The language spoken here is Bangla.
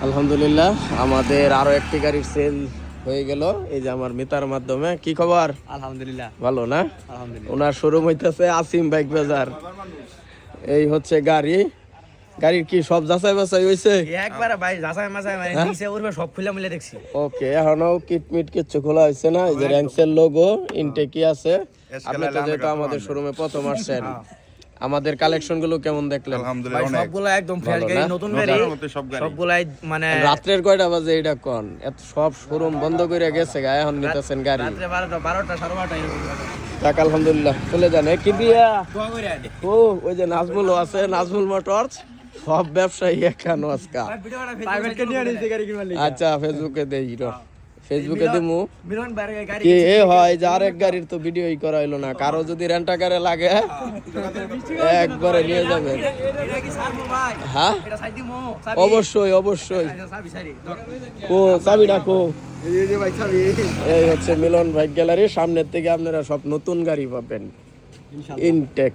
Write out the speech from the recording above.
আলহামদুলিল্লাহ আমাদের আরো একটি গাড়ির সেল হয়ে গেল এই যে আমার মিতার মাধ্যমে। কি খবর? আলহামদুলিল্লাহ ভালো না? আলহামদুলিল্লাহ। ওনার শোরুম হইতেছে আসিম বাইক বাজার। এই হচ্ছে গাড়ি, গাড়ির কি সব যাচাই বাছাই হয়েছে? একবারে ভাই যাচাই মাচাই মানে নিচে উঠবে সব খুলে মিলে দেখছি। ওকে, এখনো কিটমিট কিচ্ছু খোলা হয়েছে না। এই যে র্যাঙ্কসের লোগো ইনটেকই আছে। আপনি তো যেহেতু আমাদের শোরুমে প্রথম আসছেন, আমাদের কালেকশন গুলো কেমন দেখলেন? ভাই সবগুলা একদম ফ্রেশ গাড়ি, নতুন গাড়ি সবগুলাই মানে রাত্রের কয়টা বাজে এটা কোন? এত সব শোরুম বন্ধ করে গেছে গা, এখন নিতেছেন গাড়ি। রাত্রে 12টা 12:30 এরকম। যাক আলহামদুলিল্লাহ, চলে যান। কি দিয়া ও ওই যে নাজমুলও আছে, নাজমুল মোটরস। সব ব্যবসায়ী এখানো আজকা। আচ্ছা ফেসবুকে দেই, ফেসবুকে দিমু। কি এ হয় যে আরেক গাড়ির তো ভিডিওই করা হইলো না। কারো যদি রেন্টা কারে লাগে একবারে নিয়ে যাবেন। হ্যাঁ অবশ্যই অবশ্যই। ও চাবি রাখো। এই হচ্ছে মিলন বাইক গ্যালারি। সামনের থেকে আপনারা সব নতুন গাড়ি পাবেন, ইনটেক।